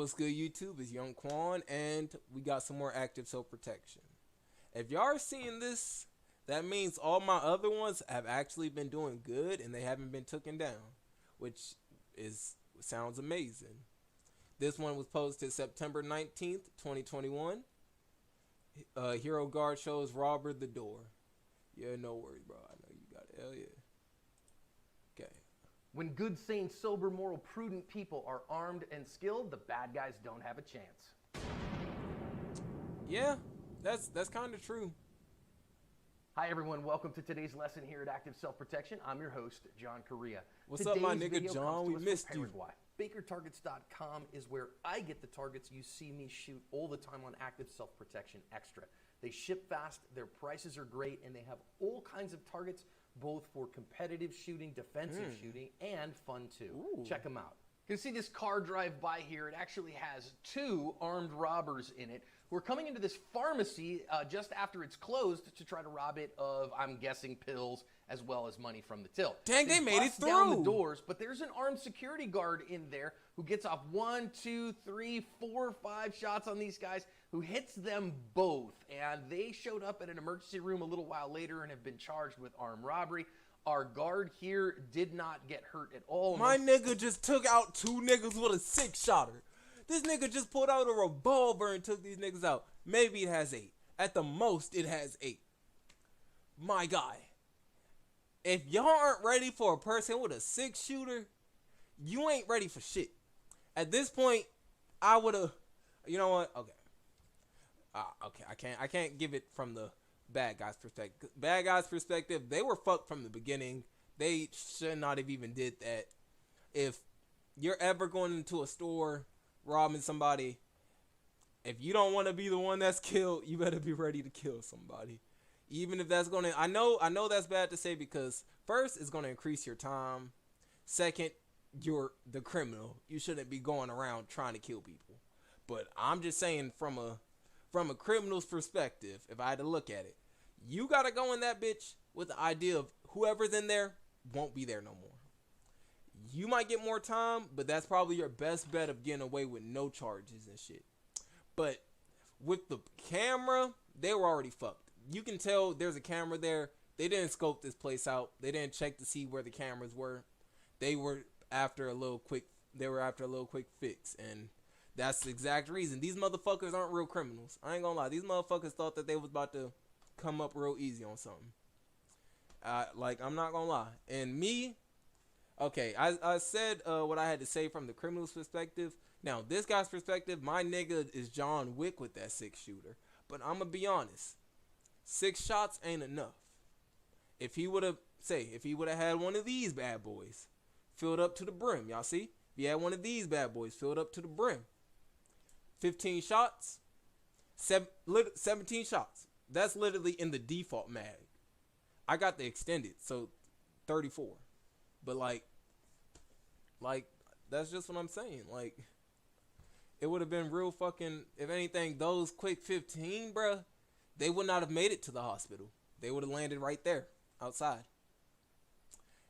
What's good, YouTube? It's Young Quan, and we got some more active self protection. If y'all are seeing this, that means all my other ones have actually been doing good and they haven't been taken down, which is sounds amazing. This one was posted September 19th, 2021. Hero Guard shows robber the door. Yeah, no worries, bro. I know you got it. Hell yeah. Okay. When good, sane, sober, moral, prudent people are armed and skilled, the bad guys don't have a chance. Yeah, that's kind of true. Hi everyone, welcome to today's lesson here at Active Self-Protection. I'm your host, John Correa. What's up, my nigga John? We missed you. BakerTargets.com is where I get the targets you see me shoot all the time on Active Self-Protection Extra. They ship fast, their prices are great, and they have all kinds of targets, both for competitive shooting, defensive shooting, and fun too. Ooh. Check them out. You can see this car drive by here. It actually has two armed robbers in it who are coming into this pharmacy just after it's closed to try to rob it of, I'm guessing, pills as well as money from the till. Dang, they made it bust down the through. doors, but there's an armed security guard in there who gets off 1, 2, 3, 4, 5 shots on these guys, who hits them both. And they showed up at an emergency room a little while later and have been charged with armed robbery. Our guard here did not get hurt at all. My nigga just took out two niggas with a 6-shotter. This nigga just pulled out a revolver and took these niggas out. Maybe it has 8. At the most, it has 8. My guy. If y'all aren't ready for a person with a 6-shooter, you ain't ready for shit. At this point, I would have... You know what? Okay. Okay, I can't give it from the bad guys' perspective. Bad guys' perspective, they were fucked from the beginning. They should not have even did that. If you're ever going into a store, robbing somebody, if you don't want to be the one that's killed, you better be ready to kill somebody. Even if that's going to... I know that's bad to say because, first, it's going to increase your time. Second, you're the criminal. You shouldn't be going around trying to kill people. But I'm just saying from a criminal's perspective, if I had to look at it, you got to go in that bitch with the idea of whoever's in there won't be there no more. You might get more time, but that's probably your best bet of getting away with no charges and shit. But with the camera, they were already fucked. You can tell there's a camera there. They didn't scope this place out. They didn't check to see where the cameras were. They were after a little quick fix, and that's the exact reason. These motherfuckers aren't real criminals. I ain't gonna lie. These motherfuckers thought that they was about to come up real easy on something. I'm not gonna lie. And me, okay, I said what I had to say from the criminal's perspective. Now, this guy's perspective, my nigga is John Wick with that 6-shooter. But I'm gonna be honest. 6 shots ain't enough. If he would have had one of these bad boys filled up to the brim, y'all see? If he had one of these bad boys filled up to the brim, 15 shots, 17 shots. That's literally in the default mag. I got the extended, so 34. But like that's just what I'm saying. Like, it would have been real fucking, if anything, those quick 15, bruh, they would not have made it to the hospital. They would have landed right there, outside.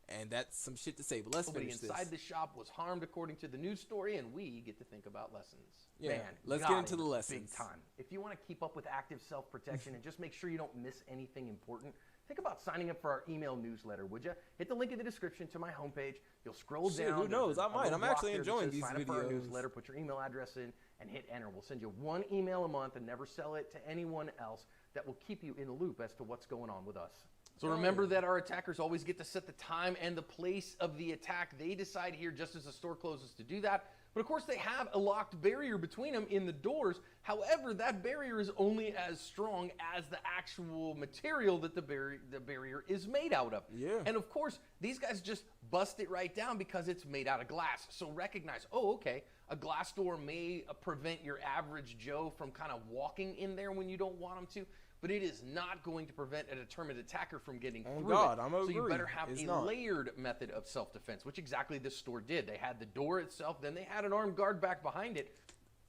And that's some shit to say, but let's finish this. Nobody inside the shop was harmed according to the news story, and we get to think about lessons. Yeah, Man, let's get into the lessons. Big time. If you want to keep up with active self-protection and just make sure you don't miss anything important, think about signing up for our email newsletter, would you? Hit the link in the description to my homepage. You'll scroll down. Who knows? I might. I'm actually enjoying these videos. Sign up for our videos. newsletter, put your email address in, and hit enter. We'll send you 1 email a month and never sell it to anyone else. That will keep you in the loop as to what's going on with us. So remember that our attackers always get to set the time and the place of the attack. They decide here just as the store closes to do that. But of course they have a locked barrier between them in the doors. However, that barrier is only as strong as the actual material that the barrier is made out of. Yeah. And of course, these guys just bust it right down because it's made out of glass. So recognize, oh, okay, a glass door may prevent your average Joe from kind of walking in there when you don't want them to. But it is not going to prevent a determined attacker from getting through God, it. I'm so you agree. better have It's a not. layered method of self-defense, which exactly this store did. They had the door itself, then they had an armed guard back behind it.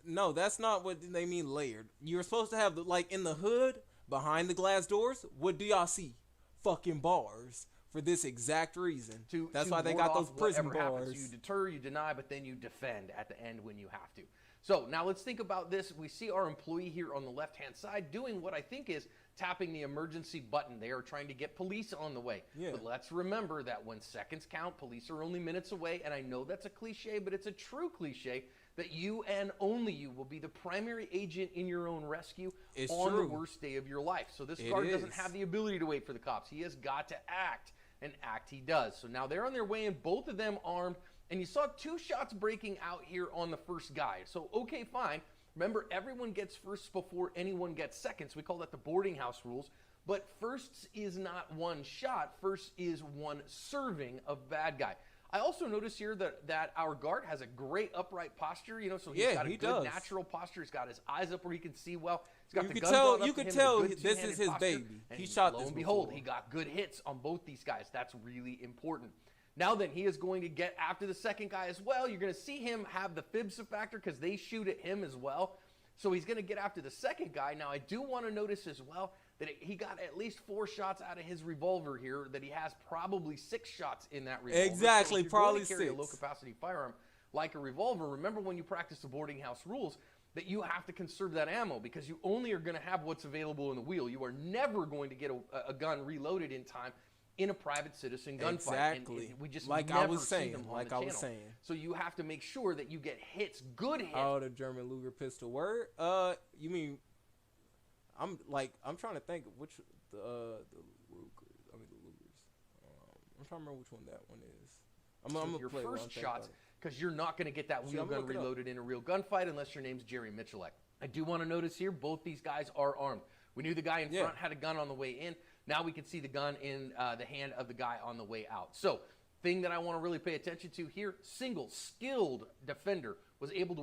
No, that's not what they mean layered. You're supposed to have, like, in the hood, behind the glass doors, what do y'all see? Fucking bars. For this exact reason. That's why they got those prison bars. You deter, you deny, but then you defend at the end when you have to. So now let's think about this. We see our employee here on the left-hand side doing what I think is tapping the emergency button. They are trying to get police on the way. Yeah. But let's remember that when seconds count, police are only minutes away. And I know that's a cliche, but it's a true cliche that you and only you will be the primary agent in your own rescue on the worst day of your life. So this guard doesn't have the ability to wait for the cops. He has got to act, and act he does. So now they're on their way in, both of them armed, and you saw 2 shots breaking out here on the first guy. So, okay, fine. Remember, everyone gets firsts before anyone gets seconds. We call that the boarding house rules. But firsts is not 1 shot. First is 1 serving of bad guy. I also notice here that our guard has a great upright posture, so he's got a good natural posture. He's got his eyes up where he can see well. He's got the gun brought up you to can him, tell good this is his posture, baby. and He shot lo this and behold, before. he got good hits on both these guys. That's really important. Now then, he is going to get after the second guy as well. You're going to see him have the fibs factor because they shoot at him as well. So he's going to get after the second guy. Now, I do want to notice as well that he got at least 4 shots out of his revolver here, that he has probably 6 shots in that revolver. Exactly, so probably if you're going to carry 6. a low-capacity firearm like a revolver, remember when you practice the boarding house rules that you have to conserve that ammo because you only are going to have what's available in the wheel. You are never going to get a gun reloaded in time in a private citizen gunfight. Exactly. And we just like never I was see saying. them on Like the I channel. was saying. So you have to make sure that you get hits, good hits. Oh, the German Luger pistol. Word? You mean? I'm trying to think which the Lugers. I mean the Lugers. I'm trying to remember which one that one is. I'm gonna your play first shots, because you're not going to get that wheel I'm gun looking up. reloaded in a real gunfight unless your name's Jerry Michalek. I do want to notice here, both these guys are armed. We knew the guy in front had a gun on the way in. Now we can see the gun in the hand of the guy on the way out. So, thing that I want to really pay attention to here, single skilled defender was able to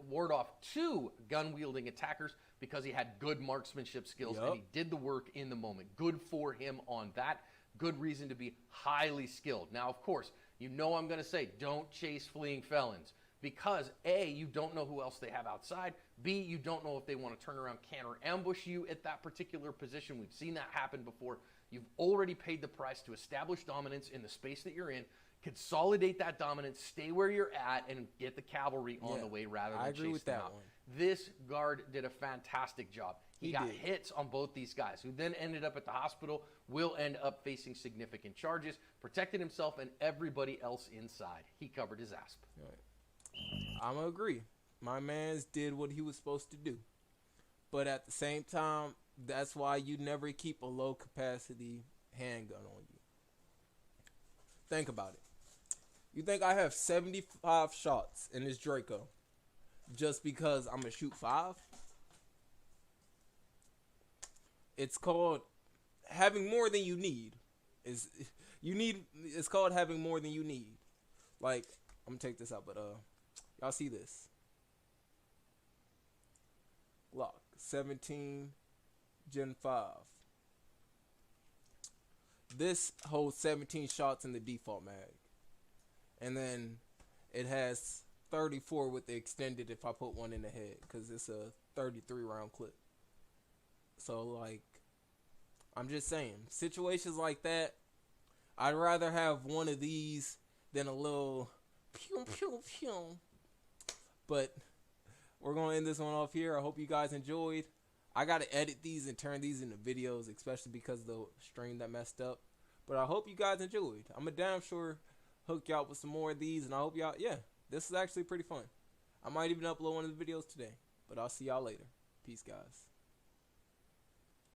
ward off 2 gun-wielding attackers because he had good marksmanship skills and he did the work in the moment. Good for him on that. Good reason to be highly skilled. Now, of course, you know I'm going to say don't chase fleeing felons because A, you don't know who else they have outside. B, you don't know if they want to turn around, counter ambush you at that particular position. We've seen that happen before. You've already paid the price to establish dominance in the space that you're in. Consolidate that dominance, stay where you're at, and get the cavalry on the way rather than chase them out. This guard did a fantastic job. He got hits on both these guys, who then ended up at the hospital, will end up facing significant charges, protected himself and everybody else inside. He covered his ass. I'm going to agree. My mans did what he was supposed to do. But at the same time, that's why you never keep a low-capacity handgun on you. Think about it. You think I have 75 shots in this Draco just because I'm going to shoot 5? It's called having more than you need. It's called having more than you need. Like, I'm going to take this out, but y'all see this. Glock 17 Gen 5. This holds 17 shots in the default mag. And then it has 34 with the extended if I put one in the head, because it's a 33 round clip. So, like, I'm just saying, situations like that, I'd rather have one of these than a little pew pew pew. But we're going to end this one off here. I hope you guys enjoyed. I got to edit these and turn these into videos, especially because of the stream that messed up. But I hope you guys enjoyed. I'm a damn sure hook y'all with some more of these, and I hope y'all, this is actually pretty fun. I might even upload one of the videos today, but I'll see y'all later. Peace, guys.